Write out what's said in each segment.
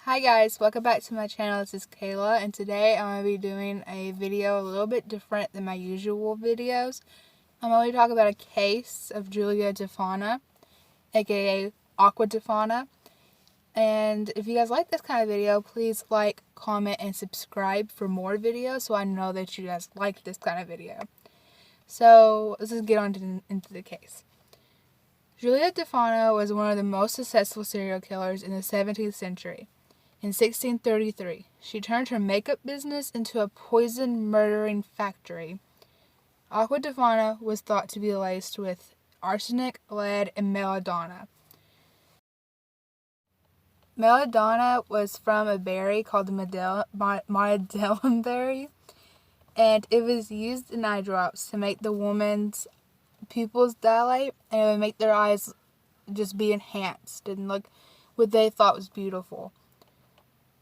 Hi guys, welcome back to my channel. This is Kayla, and today I'm going to be doing a video a little bit different than my usual videos. I'm going to talk about a case of Aqua Tofana, aka Aqua Tofana. And if you guys like this kind of video, please like, comment, and subscribe for more videos so I know that you guys like this kind of video. So let's just get on into the case. Aqua Tofana was one of the most successful serial killers in the 17th century. In 1633, she turned her makeup business into a poison murdering factory. Aqua Tofana was thought to be laced with arsenic, lead, and belladonna. Belladonna was from a berry called the Madelon berry, and it was used in eye drops to make the woman's pupils dilate, and it would make their eyes just be enhanced and look what they thought was beautiful.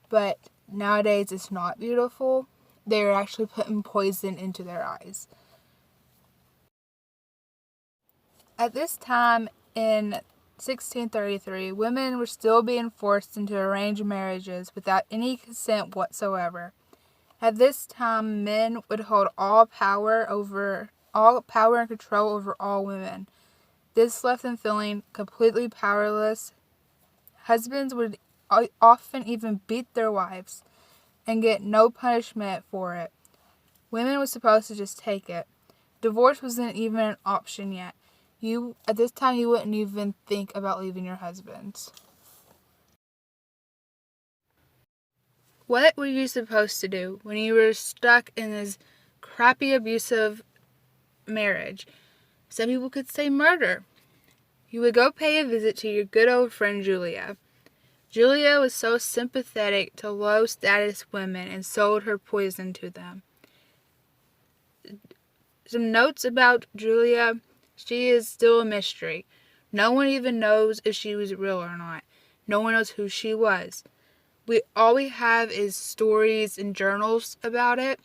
But nowadays it's not beautiful. They're actually putting poison into their eyes. At this time in 1633, women were still being forced into arranged marriages without any consent whatsoever. At this time, men would hold all power and control over all women. This left them feeling completely powerless. Husbands would often even beat their wives and get no punishment for it. Women were supposed to just take it. Divorce wasn't even an option yet. At this time, you wouldn't even think about leaving your husbands. What were you supposed to do when you were stuck in this crappy, abusive marriage? Some people could say murder. You would go pay a visit to your good old friend Julia. Julia was so sympathetic to low-status women and sold her poison to them. Some notes about Julia: she is still a mystery. No one even knows if she was real or not. No one knows who she was. All we have is stories and journals about it.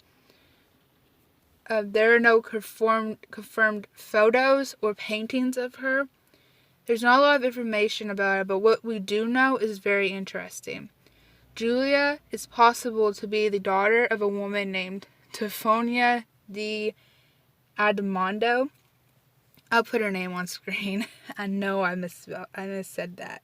There are no confirmed photos or paintings of her. There's not a lot of information about it, but what we do know is very interesting. Julia is possible to be the daughter of a woman named Tofana di Admondo. I'll put her name on screen. I know I missaid that.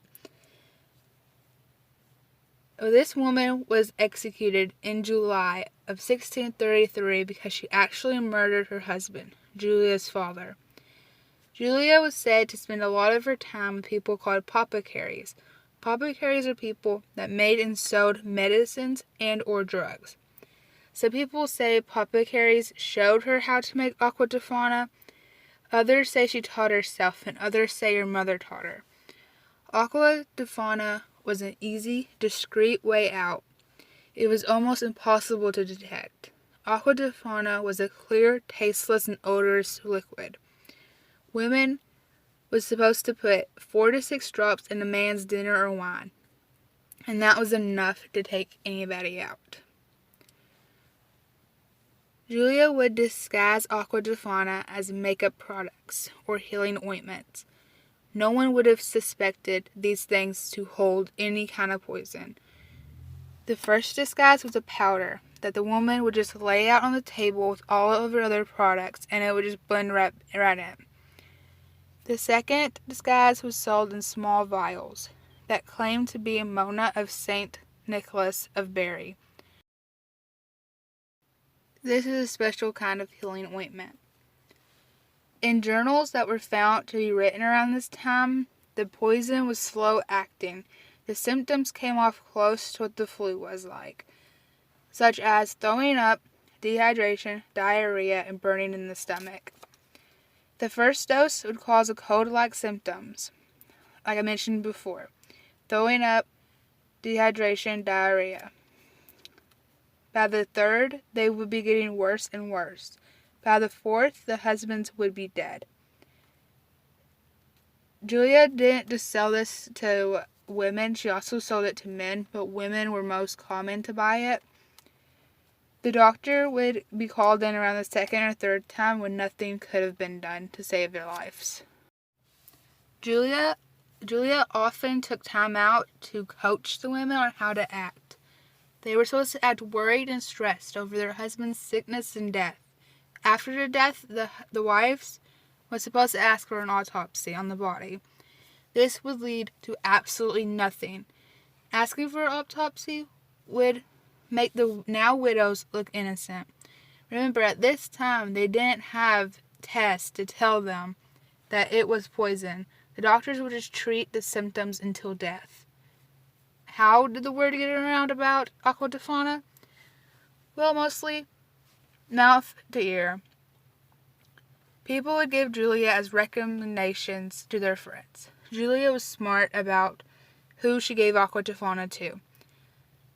This woman was executed in July of 1633 because she actually murdered her husband, Julia's father. Julia was said to spend a lot of her time with people called apothecaries. Apothecaries are people that made and sold medicines and or drugs. Some people say apothecaries showed her how to make Aqua Tofana. Others say she taught herself, and others say her mother taught her. Aqua Tofana was an easy, discreet way out. It was almost impossible to detect. Aqua Tofana was a clear, tasteless, and odorless liquid. Women was supposed to put 4 to 6 drops in a man's dinner or wine, and that was enough to take anybody out. Julia would disguise Aqua Tofana as makeup products or healing ointments. No one would have suspected these things to hold any kind of poison. The first disguise was a powder that the woman would just lay out on the table with all of her other products, and it would just blend right in. The second disguise was sold in small vials that claimed to be Mona of St. Nicholas of Bari. This is a special kind of healing ointment. In journals that were found to be written around this time, the poison was slow acting. The symptoms came off close to what the flu was like, such as throwing up, dehydration, diarrhea, and burning in the stomach. The first dose would cause a cold-like symptoms, like I mentioned before: throwing up, dehydration, diarrhea. By the third, they would be getting worse and worse. By the fourth, the husbands would be dead. Julia didn't just sell this to women, she also sold it to men, but women were most common to buy it. The doctor would be called in around the second or third time when nothing could have been done to save their lives. Julia Julia often took time out to coach the women on how to act. They were supposed to act worried and stressed over their husband's sickness and death. After the death, the wives was supposed to ask for an autopsy on the body. This would lead to absolutely nothing. Asking for an autopsy would make the now widows look innocent. Remember, at this time, they didn't have tests to tell them that it was poison. The doctors would just treat the symptoms until death. How did the word get around about Aqua Tofana? Well, mostly mouth to ear. People would give Julia as recommendations to their friends. Julia was smart about who she gave Aqua Tofana to.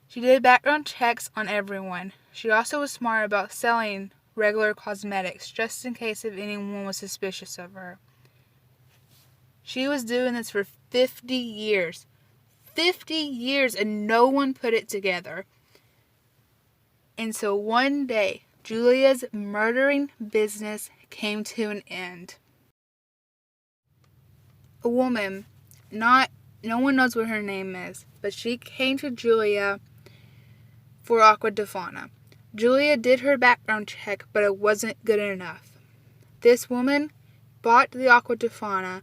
She did background checks on everyone. She also was smart about selling regular cosmetics, just in case if anyone was suspicious of her. She was doing this for 50 years. 50 years, and no one put it together. And so one day, Julia's murdering business came to an end. A woman, no one knows what her name is, but she came to Julia for Aqua Tofana. Julia did her background check, but it wasn't good enough. This woman bought the Aqua Tofana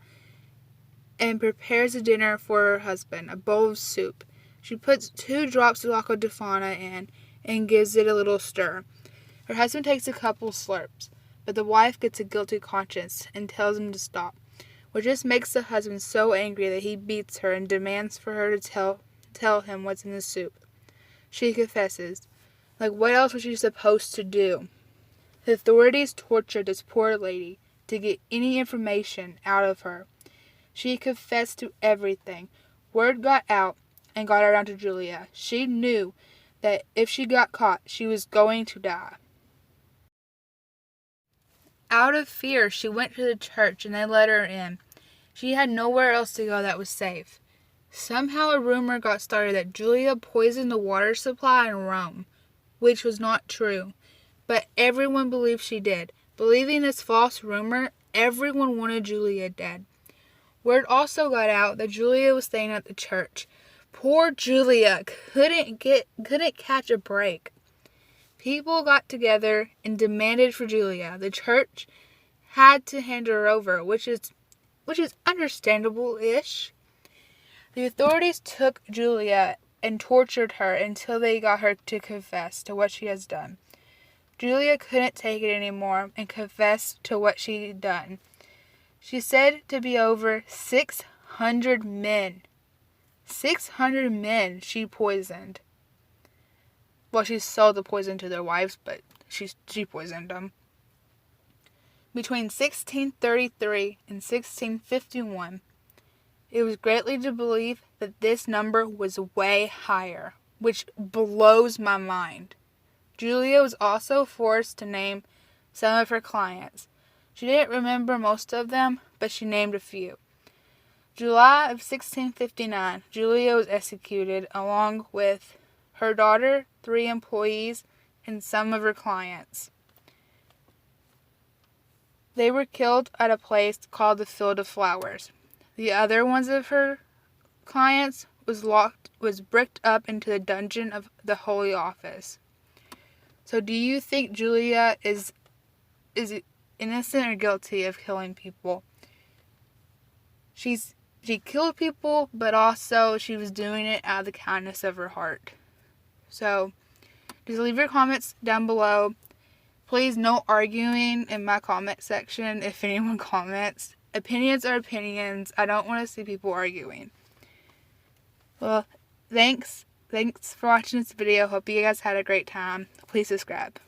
and prepares a dinner for her husband, a bowl of soup. She puts 2 drops of Aqua Tofana in and gives it a little stir. Her husband takes a couple slurps, but the wife gets a guilty conscience and tells him to stop, which just makes the husband so angry that he beats her and demands for her to tell him what's in the soup. She confesses. Like, what else was she supposed to do? The authorities tortured this poor lady to get any information out of her. She confessed to everything. Word got out and got around to Julia. She knew that if she got caught, she was going to die. Out of fear, she went to the church and they let her in. She had nowhere else to go that was safe. Somehow a rumor got started that Julia poisoned the water supply in Rome, which was not true. But everyone believed she did. Believing this false rumor, everyone wanted Julia dead. Word also got out that Julia was staying at the church. Poor Julia couldn't catch a break. People got together and demanded for Julia. The church had to hand her over, which is understandable-ish. The authorities took Julia and tortured her until they got her to confess to what she has done. Julia couldn't take it anymore and confessed to what she'd done. She said to be over 600 men. 600 men she poisoned. Well, she sold the poison to their wives, but she poisoned them. Between 1633 and 1651, it was greatly to believe that this number was way higher, which blows my mind. Julia was also forced to name some of her clients. She didn't remember most of them, but she named a few. July of 1659, Julia was executed along with her daughter, 3 employees, and some of her clients. They were killed at a place called the Field of Flowers. The other ones of her clients was bricked up into the dungeon of the Holy Office. So do you think Julia is innocent or guilty of killing people? She killed people, but also she was doing it out of the kindness of her heart. So just leave your comments down below. Please, no arguing in my comment section if anyone comments. Opinions are opinions. I don't want to see people arguing. Well, thanks for watching this video. Hope you guys had a great time. Please subscribe.